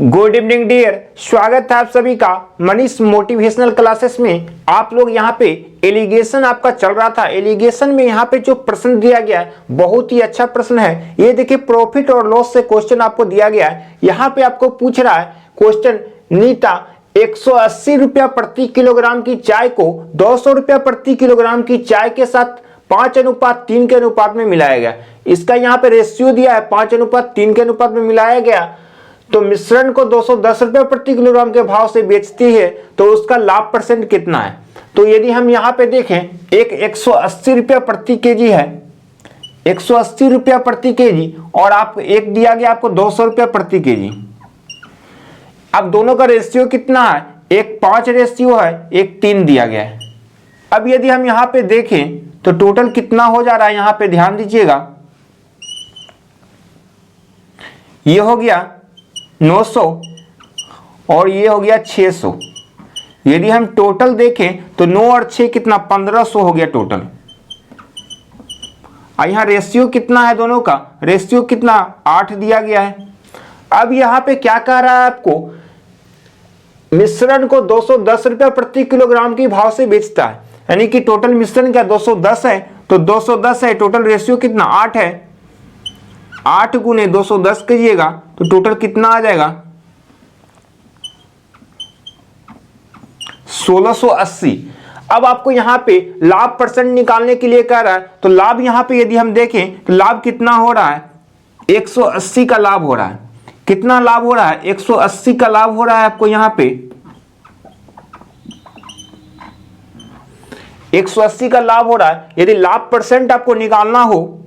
Good evening dear, स्वागत है आप सभी का मनीष मोटिवेशनल क्लासेस में। आप लोग यहाँ पे एलिगेशन आपका चल रहा था। एलिगेशन में यहाँ पे जो प्रश्न दिया गया है बहुत ही अच्छा प्रश्न है। ये देखिए, प्रॉफिट और लॉस से क्वेश्चन आपको दिया गया है। यहाँ पे आपको पूछ रहा है क्वेश्चन, नीता 180 रुपया प्रति किलोग्राम की चाय को 200 रुपया प्रति किलोग्राम की चाय के साथ 5:3 के अनुपात में मिलाया गया। इसका यहाँ पे रेशियो दिया है, 5:3 के अनुपात में मिलाया गया। तो मिश्रण को 210 रुपये प्रति किलोग्राम के भाव से बेचती है, तो उसका लाभ परसेंट कितना है। तो यदि हम यहाँ पे देखें, एक 180 रुपया प्रति केजी है, 180 रुपया प्रति केजी, और आप एक दिया गया आपको 200 रुपया प्रति केजी। अब दोनों का रेशियो कितना है, एक 5 रेशियो है, एक 3 दिया गया है। अब यदि हम यहाँ पे देखें तो टोटल कितना हो जा रहा है, यहाँ पे ध्यान दीजिएगा, ये हो गया 900 और ये हो गया 600। यदि हम टोटल देखें तो 9 और 6 कितना, 1500 हो गया टोटल। यहाँ रेशियो कितना है दोनों का, रेशियो कितना 8 दिया गया है। अब यहाँ पे क्या कह रहा है आपको, मिश्रण को 210 रुपया प्रति किलोग्राम की भाव से बेचता है, यानी कि टोटल मिश्रण क्या 210 है, तो 210 है, टोटल रेशियो कितना 8 है। 8 गुने 210 कीजिएगा तो टोटल कितना आ जाएगा, 1680। अब आपको यहाँ पे लाभ परसेंट निकालने के लिए कह रहा है, तो लाभ यहाँ पे यदि हम देखें तो लाभ कितना हो रहा है, 180 का लाभ हो रहा है। कितना लाभ हो रहा है, 180 का लाभ हो रहा है आपको यहाँ पे, 180 का लाभ हो रहा है। यदि लाभ परसेंट आपको निकालना हो,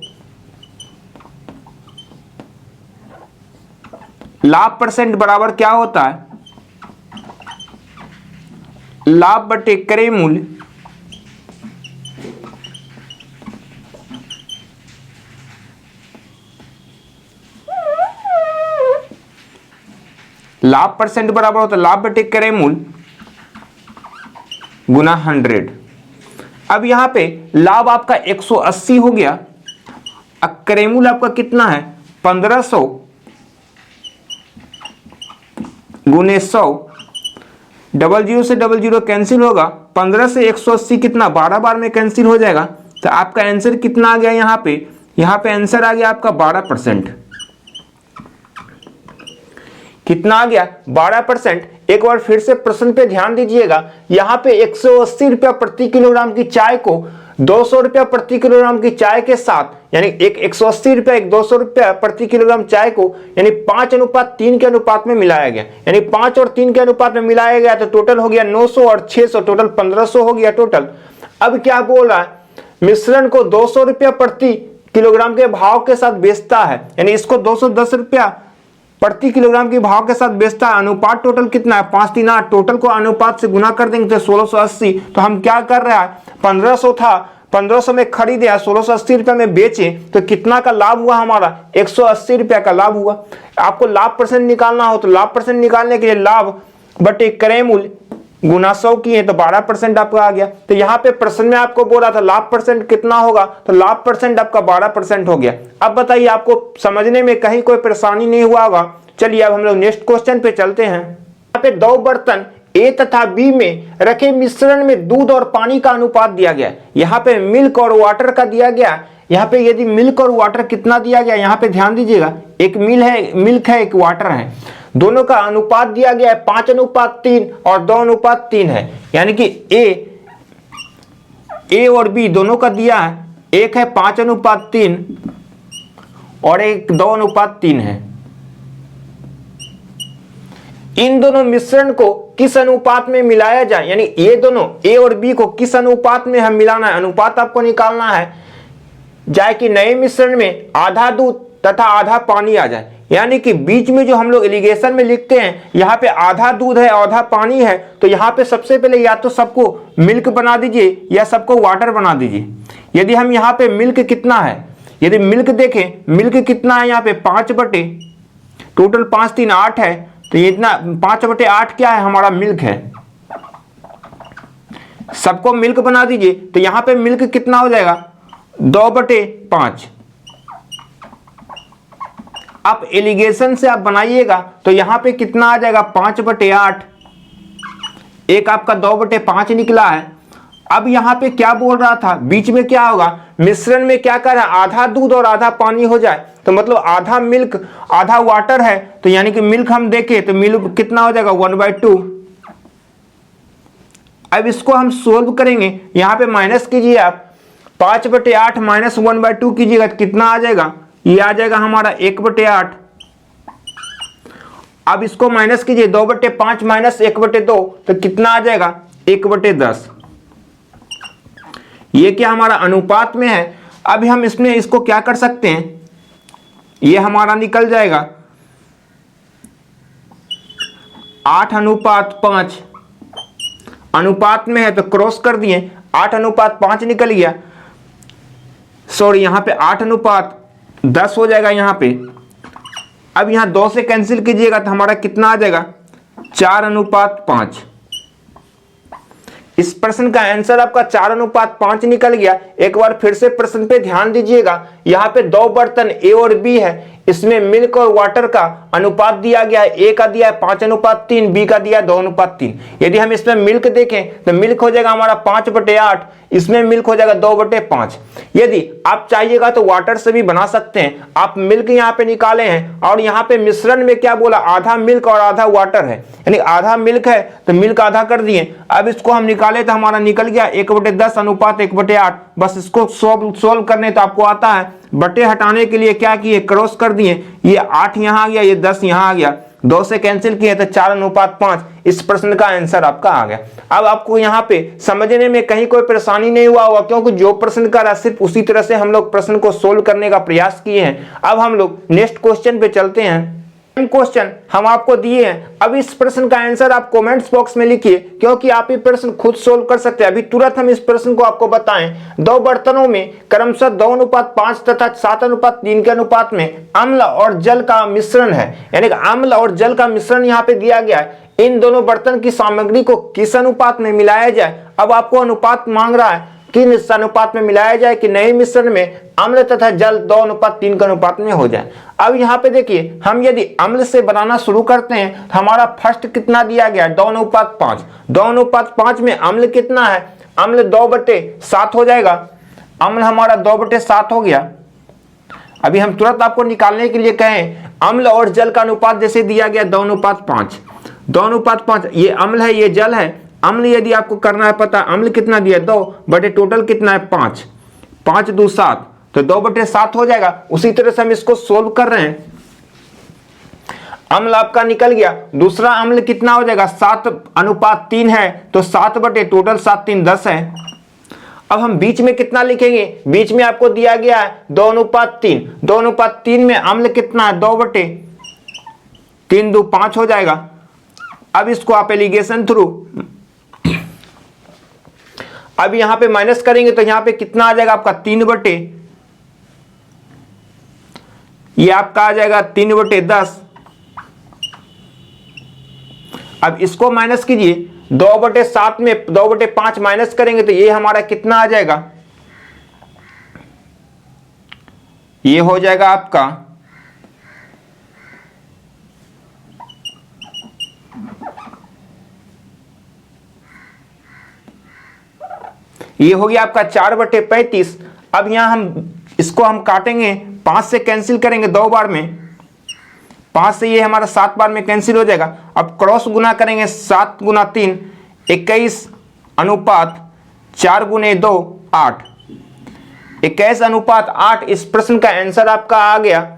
लाभ परसेंट बराबर क्या होता है, लाभ बटे क्रय मूल्य लाभ परसेंट बराबर होता है लाभ बटे क्रय मूल्य गुना 100। अब यहां पे लाभ आपका 180 हो गया, अब क्रय मूल्य आपका कितना है 1500 गुने 100, 00 से 00 कैंसिल होगा, 15 से 180 कितना 12 बार में कैंसिल हो जाएगा। तो आपका आंसर कितना आ गया, यहाँ पे आंसर आ गया आपका 12%। कितना आ गया 12%। एक बार फिर से प्रश्न पे ध्यान दीजिएगा, यहाँ पे 180 रुपया प्रति किलोग्राम की चाय को 200 रुपया प्रति किलोग्राम की चाय के साथ, यानी एक 180 रुपया एक 200 रुपया प्रति किलोग्राम चाय को यानी 5:3 के अनुपात में मिलाया गया, यानी 5 और 3 के अनुपात में मिलाया गया। तो टोटल हो गया 900 और 600, टोटल 1500 हो गया टोटल। अब क्या बोल रहा है, मिश्रण को 200 रुपया प्रति किलोग्राम के भाव के साथ बेचता है, यानी इसको 210 रुपया प्रति किलोग्राम के भाव के साथ बेचता है। अनुपात टोटल कितना है 5:3, टोटल को अनुपात से गुना कर देंगे तो 1680। तो हम क्या कर रहे हैं, 1500 था, 1500 में खरीदे, 1680 रुपये में बेचे, तो कितना का लाभ हुआ हमारा, 180 रुपया का लाभ हुआ। आपको लाभ परसेंट निकालना हो तो लाभ परसेंट निकालने के लिए लाभ बटे क्रय मूल्य गुना 100 किए तो 12% आपका आ गया। तो यहाँ पे प्रश्न में आपको बोला था लाभ परसेंट कितना होगा, तो लाभ परसेंट आपका 12% हो गया। अब बताइए, आपको समझने में कहीं कोई परेशानी नहीं हुआ होगा। चलिए अब हम लोग नेक्स्ट क्वेश्चन पे चलते हैं। यहाँ पे 2 बर्तन ए तथा बी में रखे मिश्रण में दूध और पानी का अनुपात दिया गया। यहाँ पे मिल्क और वाटर का दिया गया। यहाँ पे यदि मिल्क और वाटर कितना दिया गया, यहाँ पे ध्यान दीजिएगा, एक मिल्क है एक वाटर है, दोनों का अनुपात दिया गया है 5:3 और 2:3 है, यानी कि ए और बी दोनों का दिया है, एक है 5:3 और एक 2:3 है। इन दोनों मिश्रण को किस अनुपात में मिलाया जाए, यानी ये दोनों ए और बी को किस अनुपात में हम मिलाना है, अनुपात आपको निकालना है जाए कि नए मिश्रण में आधा दूध तथा आधा पानी आ जाए। यानी कि बीच में जो हम लोग एलिगेशन में लिखते हैं, यहाँ पे आधा दूध है आधा पानी है, तो यहाँ पे सबसे पहले या तो सबको मिल्क बना दीजिए या सबको वाटर बना दीजिए। यदि हम यहाँ पे मिल्क कितना है, यदि मिल्क देखें, मिल्क कितना है यहाँ पे 5 बटे टोटल 5×3 8 है, तो ये इतना 5/8 क्या है हमारा मिल्क है। सबको मिल्क बना दीजिए, तो यहाँ पे मिल्क कितना हो जाएगा 2/5। आप एलिगेशन से आप बनाइएगा तो यहां पे कितना आ जाएगा 5/8, एक आपका 2/5 निकला है। अब यहां पे क्या बोल रहा था, बीच में क्या होगा, मिश्रण में क्या कर रहा है, आधा दूध और आधा पानी हो जाए, तो मतलब आधा मिल्क आधा वाटर है, तो यानी कि मिल्क हम देखें तो मिल्क कितना हो जाएगा 1/2। अब इसको हम सोल्व करेंगे, यहां पे माइनस कीजिए आप, 5/8 माइनस 1/2 कीजिएगा तो कितना आ जाएगा, ये आ जाएगा हमारा 1/8। अब इसको माइनस कीजिए, 2/5 माइनस 1/2 तो कितना आ जाएगा 1/10। ये क्या हमारा अनुपात में है। अब हम इसमें इसको क्या कर सकते हैं, ये हमारा निकल जाएगा 8:5, अनुपात में है तो क्रॉस कर दिए, 8:5 निकल गया, सॉरी यहां पे 8:10 हो जाएगा यहां पे। अब यहां 2 से कैंसिल कीजिएगा तो हमारा कितना आ जाएगा 4:5। इस प्रश्न का आंसर आपका 4:5 निकल गया। एक बार फिर से प्रश्न पे ध्यान दीजिएगा, यहाँ पे 2 बर्तन ए और बी है, इसमें मिल्क और वाटर का अनुपात दिया गया है, ए का दिया है 5:3, बी का दिया है 2:3। यदि हम इसमें मिल्क देखें तो मिल्क हो जाएगा हमारा 5/8, इसमें मिल्क हो जाएगा 2/5। यदि आप चाहिएगा तो वाटर से भी बना सकते हैं। आप मिल्क यहाँ पे निकाले हैं और यहाँ पे मिश्रण में क्या बोला, आधा मिल्क और आधा वाटर है, यानी आधा मिल्क है तो मिल्क आधा कर दिए। अब इसको हम निकाले तो हमारा निकल गया 1/10 अनुपात 1/8। बस इसको सोल्व करने तो आपको आता है, बटे हटाने के लिए क्या किए, क्रॉस कर दिए, ये 8 यहां आ गया, ये 10 यहां आ गया, 2 से कैंसिल किए तो 4:5। इस प्रश्न का आंसर आपका आ गया। अब आपको यहाँ पे समझने में कहीं कोई परेशानी नहीं हुआ होगा, क्योंकि जो प्रश्न का रहा सिर्फ उसी तरह से हम लोग प्रश्न को सोल्व करने का प्रयास किए हैं। अब हम लोग नेक्स्ट क्वेश्चन पे चलते हैं। क्वेश्चन हम आपको दिए हैं, अब इस प्रश्न का आंसर आप कमेंट्स बॉक्स में लिखिए, क्योंकि आप ये प्रश्न खुद सोल्व कर सकते हैं। अभी तुरंत हम इस प्रश्न को आपको बताएं। 2 बर्तनों में क्रमशः 2:5 तथा 7:3 के अनुपात में अम्ल और जल का मिश्रण है, यानी कि अम्ल और जल का मिश्रण यहाँ पे दिया गया है। इन दोनों बर्तन की सामग्री को किस अनुपात में मिलाया जाए। अब आपको अनुपात मांग रहा है, किस अनुपात में मिलाया जाए कि नए मिश्रण में अम्ल तथा जल 2:3 के अनुपात में हो जाए। अब यहाँ पे देखिए, हम यदि अम्ल से बनाना शुरू करते हैं तो हमारा फर्स्ट कितना दिया गया 2:5। 2:5 में अम्ल कितना है, अम्ल 2/7 हो जाएगा, अम्ल हमारा 2/7 हो गया। अभी हम तुरंत आपको निकालने के लिए कहें, अम्ल और जल का अनुपात जैसे दिया गया 2:5, 2:5, ये अम्ल है ये जल है। अम्ल यदि आपको करना है पता, अम्ल कितना दिया 2 बटे टोटल कितना है 5, 5 2 7, तो 2/7 हो जाएगा। उसी तरह से हम इसको सोल्व कर रहे हैं, अम्ल आपका निकल गया। दूसरा अम्ल कितना हो जाएगा 7:3 है, तो 7 बटे टोटल 7 3 10 है। अब हम बीच में कितना लिखेंगे, बीच में आपको दिया गया है 2:3, 2:3 में अम्ल कितना है 2/3 2 5 हो जाएगा। अब इसको आप एलिगेशन थ्रू अब यहां पे माइनस करेंगे तो यहां पे कितना आ जाएगा आपका 3 ये आपका आ जाएगा 3/10। अब इसको माइनस कीजिए, 2/7 में 2/5 माइनस करेंगे तो ये हमारा कितना आ जाएगा, ये हो जाएगा आपका ये हो गया आपका 4/35। अब यहां हम इसको हम काटेंगे, 5 से कैंसिल करेंगे 2 बार में, 5 से ये हमारा 7 बार में कैंसिल हो जाएगा। अब क्रॉस गुना करेंगे, 7 × 3 21 अनुपात 4 × 2 8, 21:8। इस प्रश्न का आंसर आपका आ गया।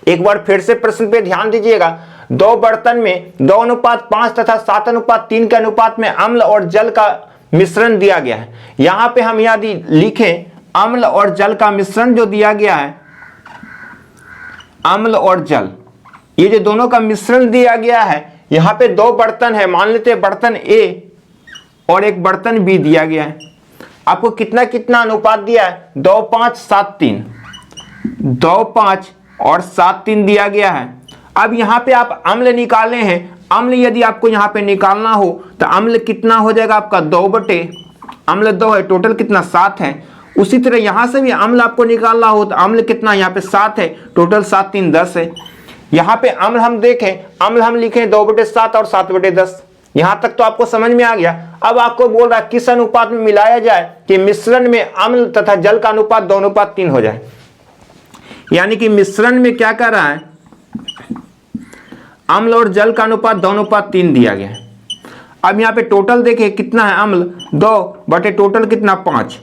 एक बार फिर से प्रश्न पे ध्यान दीजिएगा, 2 बर्तन में 2:5 तथा 7:3 के अनुपात में अम्ल और जल का मिश्रण दिया गया है। यहां पे हम यदि लिखें अम्ल और जल का मिश्रण जो दिया गया है, अम्ल और जल, ये जो दोनों का मिश्रण दिया गया है, यहां पे 2 बर्तन है, मान लेते हैं बर्तन ए और एक बर्तन बी दिया गया है। आपको कितना कितना अनुपात दिया है 2 5 7 3, 2 5 और 7 3 दिया गया है। अब यहां पे आप अम्ल निकालने हैं, अम्ल यदि आपको यहां पे निकालना हो तो अम्ल कितना हो जाएगा आपका 2 बटे, अम्ल 2 है, टोटल कितना 7 है, उसी तरह यहां से भी अम्ल आपको निकालना हो तो अम्ल कितना, यहाँ पे 7 है, टोटल 7 3 10 है। यहाँ पे अम्ल हम देखें, अम्ल हम लिखें 2/7 और 7/10। यहां तक तो आपको समझ में आ गया। अब आपको बोल रहा है किस अनुपात में मिलाया जाए कि मिश्रण में अम्ल तथा जल का अनुपात 2:3 हो जाए। यानी कि मिश्रण में क्या कर रहा है, अम्ल और जल का अनुपात 2:3 दिया गया है। अब यहाँ पे टोटल देखें कितना है, अम्ल 2 बटे टोटल कितना 5,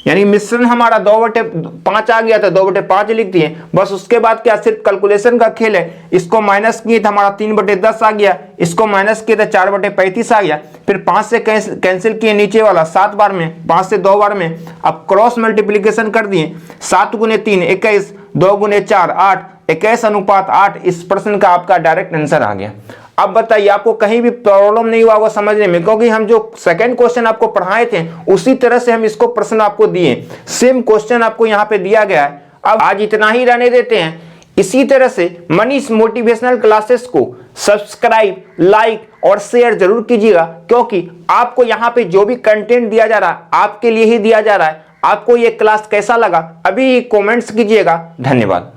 यानी मिश्रण हमारा 2/5 आ गया था, 2/5 लिख दिए। बस उसके बाद क्या, सिर्फ कैलकुलेशन का खेल है। इसको माइनस किए तो हमारा 3/10 आ गया, इसको माइनस किए तो 4/35 आ गया। फिर 5 से कैंसिल किए नीचे वाला 7 बार में, 5 से 2 बार में। अब क्रॉस मल्टीप्लीकेशन कर दिए, 7 × 3 21, 2 × 4 8, 21:8। इस प्रश्न का आपका डायरेक्ट आंसर आ गया। अब बताइए आपको कहीं भी प्रॉब्लम नहीं हुआ होगा समझने में, क्योंकि हम जो सेकंड क्वेश्चन आपको पढ़ाए थे उसी तरह से हम इसको प्रश्न आपको दिए, सेम क्वेश्चन आपको यहाँ पे दिया गया है। अब आज इतना ही रहने देते हैं। इसी तरह से मनीष मोटिवेशनल क्लासेस को सब्सक्राइब, लाइक और शेयर जरूर कीजिएगा, क्योंकि आपको यहाँ पे जो भी कंटेंट दिया जा रहा है आपके लिए ही दिया जा रहा है। आपको ये क्लास कैसा लगा अभी कमेंट्स कीजिएगा। धन्यवाद।